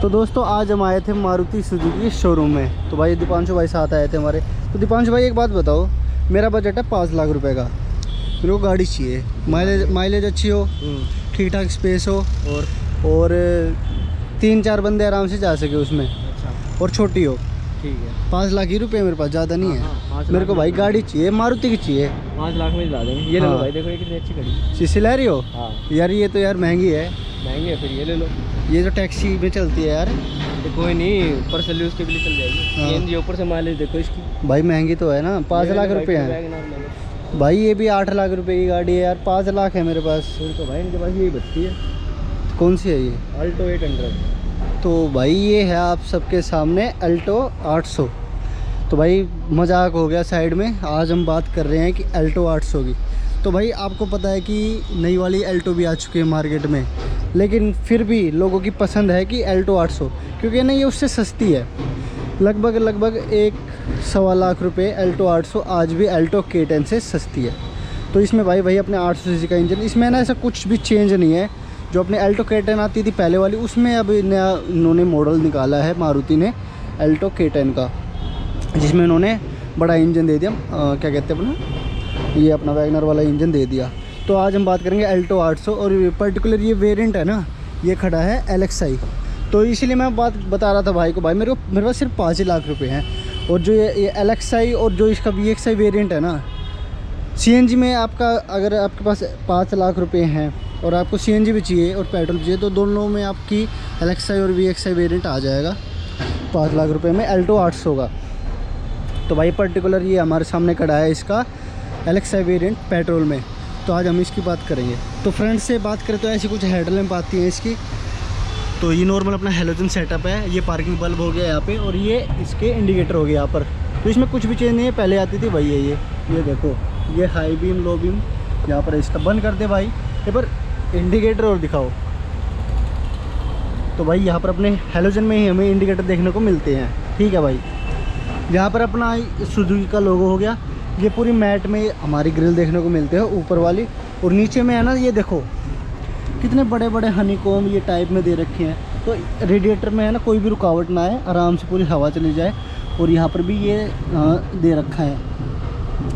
तो दोस्तों आज हम आए थे मारुति सुजुकी शोरूम में। तो भाई दीपांशु भाई साथ आए थे हमारे। तो दीपांशु भाई एक बात बताओ, मेरा बजट है 5 लाख रुपए का। मेरे को गाड़ी चाहिए, माइलेज अच्छी हो, ठीक ठाक स्पेस हो और 3-4 बंदे आराम से जा सके उसमें। अच्छा, और छोटी हो। ठीक है। 5 लाख ही रुपये मेरे पास, ज़्यादा नहीं है। मेरे को भाई गाड़ी चाहिए, मारुति की चाहिए। 5 लाख में दिला देंगे। ये ले लो हाँ। भाई, देखो ये कितनी अच्छी गाड़ी। शीशी ले रही हो हाँ, यार? ये तो यार महंगी है। महंगी है, फिर ये ले लो। ये जो टैक्सी में चलती है यार। तो कोई नहीं, ऊपर से उसके भी लिए चल जाएगी। हाँ। सीएनजी ऊपर से माइलेज देखो इसकी। भाई महंगी तो है ना, 5 लाख रुपए हैं भाई। ये भी 8 लाख रुपए की गाड़ी है यार, 5 लाख है मेरे पास। तो भाई इनके पास यही बचती है। कौन सी है ये? अल्टो 800। तो भाई ये है आप सबके सामने अल्टो 800। तो भाई मजाक हो गया साइड में, आज हम बात कर रहे हैं कि अल्टो 800 की। तो भाई आपको पता है कि नई वाली अल्टो भी आ चुकी है मार्केट में, लेकिन फिर भी लोगों की पसंद है कि अल्टो 800, क्योंकि ना ये उससे सस्ती है। लगभग 1-1.25 लाख रुपए अल्टो 800 आज भी अल्टो K10 से सस्ती है। तो इसमें भाई अपने 800 सीसी का इंजन, इसमें ना ऐसा कुछ भी चेंज नहीं है। जो अपने अल्टो K10 आती थी पहले वाली, उसमें अब नया इन्होंने मॉडल निकाला है मारुति ने अल्टो K10 का, जिसमें इन्होंने बड़ा इंजन दे दिया। क्या कहते हैं अपना, ये अपना वैगनर वाला इंजन दे दिया। तो आज हम बात करेंगे अल्टो 800 और पर्टिकुलर ये वेरिएंट है ना, ये खड़ा है LXi। तो इसीलिए मैं बात बता रहा था भाई को, भाई मेरे पास सिर्फ 5 ही लाख रुपए हैं। और जो ये LXi और जो इसका VXi वेरिएंट है ना, CNG में आपका, अगर आपके पास 5 लाख रुपए हैं और आपको CNG भी चाहिए और पेट्रोल भी चाहिए, तो दोनों में आपकी LXi और VXi वेरिएंट आ जाएगा 5 लाख रुपए में अल्टो 800 का। तो भाई पर्टिकुलर ये हमारे सामने खड़ा है इसका LXi वेरिएंट पेट्रोल में। तो आज हम इसकी बात करेंगे। तो फ्रंट से बात करें तो ऐसी कुछ हेडलैम्प आती है इसकी। तो ये नॉर्मल अपना हैलोजन सेटअप है। ये पार्किंग बल्ब हो गया यहाँ पे, और ये इसके इंडिकेटर हो गया यहाँ पर। तो इसमें कुछ भी चेंज नहीं है, पहले आती थी वही है। ये देखो, ये हाई बीम लो बीम यहाँ पर। इसका बंद कर दे भाई, ये पर इंडिकेटर और दिखाओ। तो भाई यहाँ पर अपने हैलोजन में ही हमें इंडिकेटर देखने को मिलते हैं। ठीक है भाई। यहाँ पर अपना सुजुकी का लोगो हो गया। ये पूरी मैट में हमारी ग्रिल देखने को मिलते हैं ऊपर वाली, और नीचे में है ना, ये देखो कितने बड़े बड़े हनीकॉम ये टाइप में दे रखे हैं। तो रेडिएटर में है ना, कोई भी रुकावट ना आए, आराम से पूरी हवा चली जाए। और यहाँ पर भी ये दे रखा है,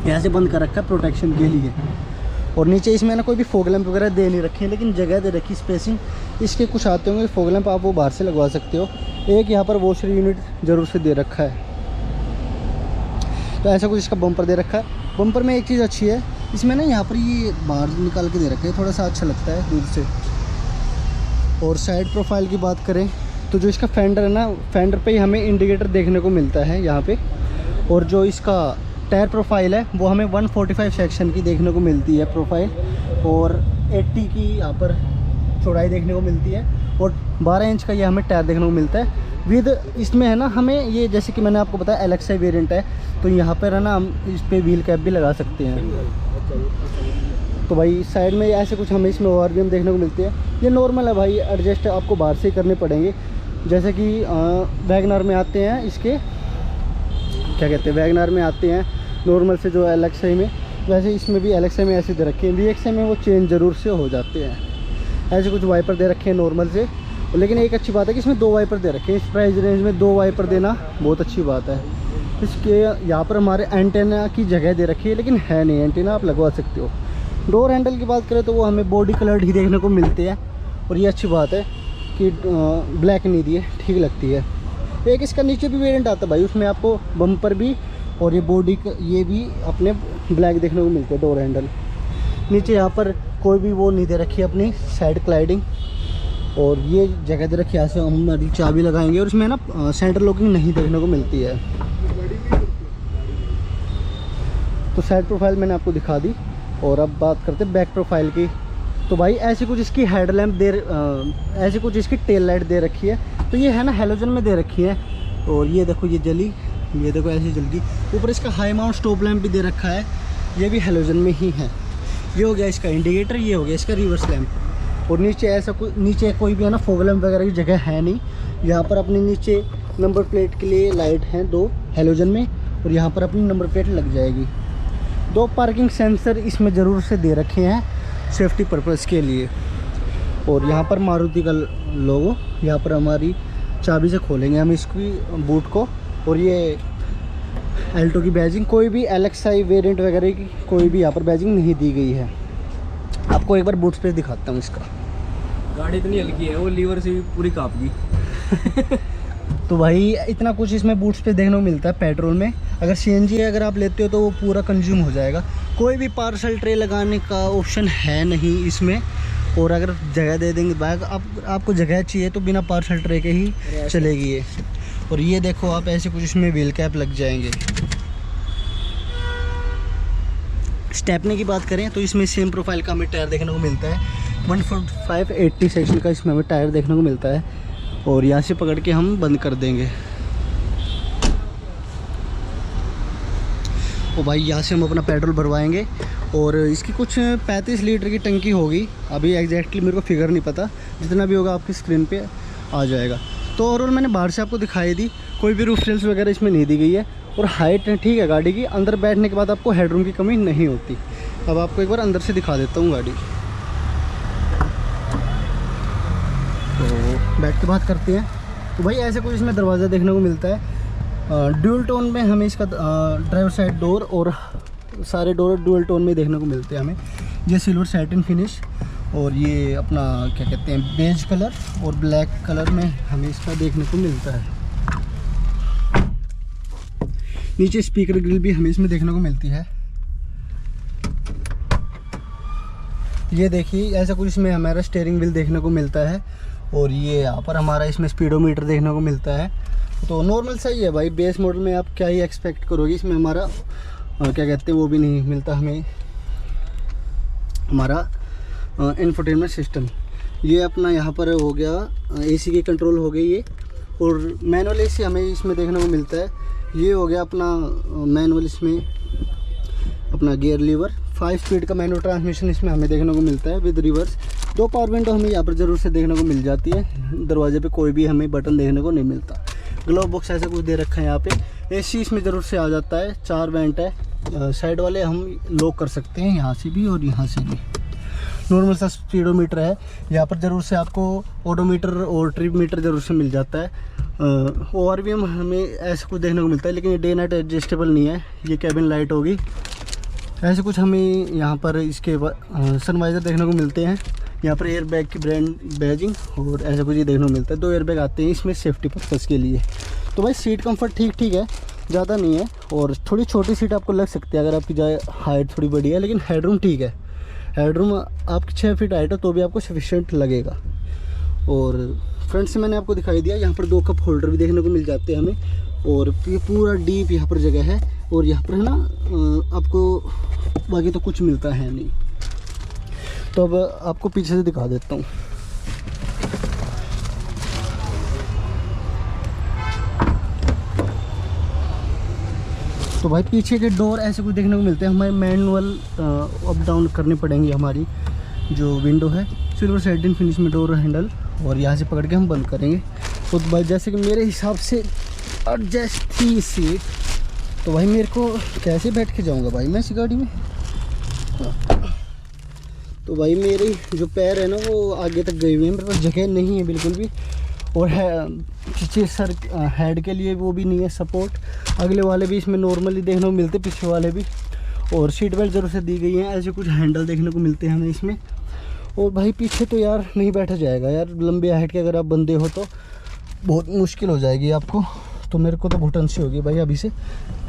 यहाँ से बंद कर रखा है प्रोटेक्शन के लिए। और नीचे इसमें ना कोई भी फॉग लैंप वगैरह दे नहीं रखे हैं, लेकिन जगह दे रखी स्पेसिंग। इसके कुछ आते होंगे फॉग लैंप, आप वो बाहर से लगवा सकते हो। एक यहाँ पर वॉशर यूनिट ज़रूर से दे रखा है। तो ऐसा कुछ इसका बम्पर दे रखा है। बम्पर में एक चीज़ अच्छी है, इसमें ना यहाँ पर ये बाहर निकाल के दे रखे हैं, थोड़ा सा अच्छा लगता है दूर से। और साइड प्रोफाइल की बात करें तो जो इसका फेंडर है ना, फेंडर पे ही हमें इंडिकेटर देखने को मिलता है यहाँ पे। और जो इसका टायर प्रोफाइल है वो हमें 145 सेक्शन की देखने को मिलती है प्रोफाइल, और 80 की यहाँ पर चौड़ाई देखने को मिलती है, और 12 इंच का ये हमें टायर देखने को मिलता है विद। इसमें है ना हमें ये, जैसे कि मैंने आपको बताया LXi वेरिएंट है, तो यहाँ पर है ना हम इस पर व्हील कैप भी लगा सकते हैं। तो भाई साइड में ऐसे कुछ हमें इसमें ORVM देखने को मिलती है। ये नॉर्मल है भाई, एडजस्ट आपको बाहर से ही करने पड़ेंगे। जैसे कि वैगनर में आते हैं इसके, क्या कहते हैं, वैगनर में आते हैं नॉर्मल से जो LXi में, वैसे इसमें भी LXi में ऐसे दे रखे हैं। VXi में वो चेंज ज़रूर से हो जाते हैं। ऐसे कुछ वाइपर दे रखे हैं नॉर्मल से, लेकिन एक अच्छी बात है कि इसमें 2 वाइपर दे रखे हैं। इस प्राइस रेंज में 2 वाइपर देना बहुत अच्छी बात है। इसके यहाँ पर हमारे एंटेना की जगह दे रखी है, लेकिन है नहीं एंटेना, आप लगवा सकते हो। डोर हैंडल की बात करें तो वो हमें बॉडी कलर्ड ही देखने को मिलते हैं, और ये अच्छी बात है कि ब्लैक नहीं दिए, ठीक लगती है। एक इसका नीचे भी वेरिएंट आता है भाई, उसमें आपको बम्पर भी और ये बॉडी ये भी अपने ब्लैक देखने को मिलते हैं डोर हैंडल। नीचे यहाँ पर कोई भी वो नहीं दे रखी है अपनी साइड क्लाइडिंग, और ये जगह दे रखी है, यहाँ से हम हमारी चाबी लगाएंगे। और इसमें ना सेंटर लॉकिंग नहीं देखने को मिलती है। तो साइड प्रोफाइल मैंने आपको दिखा दी, और अब बात करते हैं बैक प्रोफाइल की। तो भाई ऐसी कुछ इसकी हेडलैम्प ऐसी कुछ इसकी टेल लाइट दे रखी है। तो ये है ना हैलोजन में दे रखी है, और ये देखो ये जली, ये देखो ऐसी जल गई। ऊपर इसका हाई माउंट स्टॉप लैंप भी दे रखा है, ये भी हैलोजन में ही है। ये हो गया इसका इंडिकेटर, ये हो गया इसका रिवर्स लैंप। और नीचे ऐसा नीचे कोई भी है ना फॉग लैंप वगैरह की जगह है नहीं। यहाँ पर अपने नीचे नंबर प्लेट के लिए लाइट हैं 2 हैलोजन में, और यहाँ पर अपनी नंबर प्लेट लग जाएगी। 2 पार्किंग सेंसर इसमें ज़रूर से दे रखे हैं सेफ्टी पर्पज़ के लिए। और यहाँ पर मारुति का लोगो, यहाँ पर हमारी चाबी से खोलेंगे हम इसकी बूट को। और ये एल्टो की बैजिंग, कोई भी LXi वेरिएंट वगैरह की कोई भी यहाँ पर बैजिंग नहीं दी गई है। आपको एक बार बूट स्पेस दिखाता हूँ इसका। गाड़ी इतनी हल्की है, वो लीवर से भी पूरी काँप गई। तो भाई इतना कुछ इसमें बूट स्पेस देखने को मिलता है पेट्रोल में। अगर CNG अगर आप लेते हो तो वो पूरा कंज्यूम हो जाएगा। कोई भी पार्सल ट्रे लगाने का ऑप्शन है नहीं इसमें। और अगर जगह दे देंगे बैग, आपको जगह चाहिए तो बिना पार्सल ट्रे के ही चलेगी ये। और ये देखो आप, ऐसे कुछ इसमें व्हील कैप लग जाएंगे। स्टेपनी की बात करें तो इसमें सेम प्रोफाइल का हमें टायर देखने को मिलता है। 145/80 सेक्शन का इसमें हमें टायर देखने को मिलता है। और यहाँ से पकड़ के हम बंद कर देंगे। और भाई यहाँ से हम अपना पेट्रोल भरवाएंगे। और इसकी कुछ 35 लीटर की टंकी होगी। अभी एग्जैक्टली मेरे को फिगर नहीं पता, जितना भी होगा आपकी स्क्रीन पे आ जाएगा। तो ओवरऑल मैंने बाहर से आपको दिखाई दी, कोई भी रूफ रेल्स वगैरह इसमें नहीं दी गई है। और हाइट ठीक है गाड़ी की। अंदर बैठने के बाद आपको हेडरूम की कमी नहीं होती। अब आपको एक बार अंदर से दिखा देता हूँ गाड़ी। तो बैठ के बात करते हैं। तो भाई ऐसे कुछ इसमें दरवाज़ा देखने को मिलता है। ड्यूल टोन में हमें इसका ड्राइवर साइड डोर और सारे डोर ड्यूल टोन में देखने को मिलते हैं हमें। ये सिल्वर सैटिन फिनिश और ये अपना क्या कहते हैं बेज कलर और ब्लैक कलर में हमें इसका देखने को मिलता है। नीचे स्पीकर ग्रिल भी हमें इसमें देखने को मिलती है। ये देखिए ऐसा कुछ इसमें हमारा स्टीयरिंग व्हील देखने को मिलता है। और ये यहाँ पर हमारा इसमें स्पीडोमीटर देखने को मिलता है। तो नॉर्मल सही है भाई, बेस मॉडल में आप क्या ही एक्सपेक्ट करोगे। इसमें हमारा क्या कहते हैं वो भी नहीं मिलता हमें, हमारा इंफोटेनमेंट सिस्टम। ये अपना यहाँ पर हो गया AC की कंट्रोल हो गई ये। और मैनुअल AC हमें इसमें देखने को मिलता है। ये हो गया अपना मैनुअल, इसमें अपना गियर लीवर। 5 स्पीड का मैनुअल ट्रांसमिशन इसमें हमें देखने को मिलता है विद रिवर्स। 2 पावर विंडो हमें यहाँ पर ज़रूर से देखने को मिल जाती है। दरवाजे पे कोई भी हमें बटन देखने को नहीं मिलता। ग्लोव बॉक्स ऐसा कुछ दे रखा है यहाँ पे। AC इसमें ज़रूर से आ जाता है। 4 वेंट है। साइड वाले हम लॉक कर सकते हैं, यहाँ से भी और यहाँ से भी। नॉर्मल सा स्पीडोमीटर है। यहाँ पर ज़रूर से आपको ओडोमीटर और ट्रिप मीटर ज़रूर से मिल जाता है। और भी हमें ऐसा कुछ देखने को मिलता है, लेकिन ये डे नाइट एडजस्टेबल नहीं है। ये कैबिन लाइट होगी। ऐसे कुछ हमें यहाँ पर इसके सनवाइज़र देखने को मिलते हैं। यहाँ पर एयर बैग की ब्रांड बैजिंग और ऐसा कुछ ये देखने को मिलता है। 2 एयर बैग आते हैं इसमें सेफ्टी पर्पज़ के लिए। तो भाई सीट कंफर्ट ठीक है, ज़्यादा नहीं है। और थोड़ी छोटी सीट आपको लग सकती है अगर आपकी जाए हाइट थोड़ी बड़ी है, लेकिन हेडरूम ठीक है। हेडरूम आपकी 6 फीट हाइट है तो भी आपको सफिशिएंट लगेगा। और फ्रंट से मैंने आपको दिखाई दिया। यहाँ पर 2 कप होल्डर भी देखने को मिल जाते हैं हमें। और ये पूरा डीप यहाँ पर जगह है। और यहाँ पर है ना आपको बाकी तो कुछ मिलता है नहीं। तो अब आपको पीछे से दिखा देता हूँ। तो भाई पीछे के डोर ऐसे कुछ देखने को मिलते हैं। हमें मैनुअल अप डाउन करनी पड़ेंगी। हमारी जो विंडो है सिल्वर सैटिन फिनिश में डोर हैंडल, और यहाँ से पकड़ के हम बंद करेंगे। तो भाई जैसे कि मेरे हिसाब से एडजस्ट थी सीट, तो भाई मेरे को कैसे बैठ के जाऊँगा भाई मैं इस गाड़ी में। तो भाई मेरे जो पैर है ना वो आगे तक गए हुए हैं, मेरे पास जगह नहीं है बिल्कुल भी। और है पीछे सर हेड के लिए वो भी नहीं है सपोर्ट। अगले वाले भी इसमें नॉर्मली देखने को मिलते, पीछे वाले भी। और सीट बेल्ट ज़रूर से दी गई है। ऐसे कुछ हैंडल देखने को मिलते हैं हमें इसमें। और भाई पीछे तो यार नहीं बैठा जाएगा यार, लंबे हाइट के अगर आप बंदे हो तो बहुत मुश्किल हो जाएगी आपको। तो मेरे को तो घुटन सी होगी भाई अभी से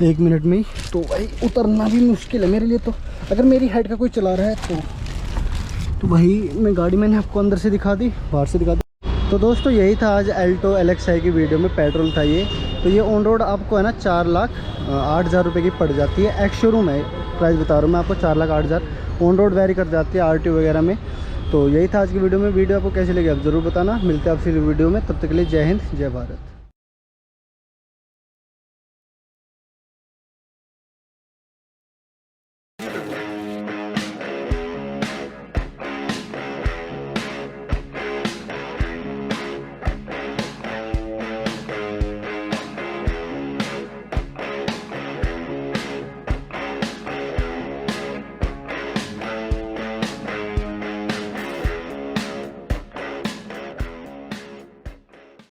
1 मिनट में ही। तो भाई उतरना भी मुश्किल है मेरे लिए। तो अगर मेरी हाइट का कोई चला रहा है तो भाई मैं गाड़ी मैंने आपको अंदर से दिखा दी, बाहर से दिखा दी। तो दोस्तों यही था आज एल्टो LXi की वीडियो में। पेट्रोल था ये। तो ये ऑन रोड आपको है ना 4,08,000 रुपये की पड़ जाती है। एक्स शोरूम है, प्राइस बता रहा हूँ मैं आपको 4,08,000। ऑन रोड वेरी कर जाती है RTO वगैरह में। तो यही था आज की वीडियो में। वीडियो आपको कैसी लगी आप ज़रूर बताना। मिलते हैं आपसे वीडियो में, तब तक के लिए जय हिंद जय भारत।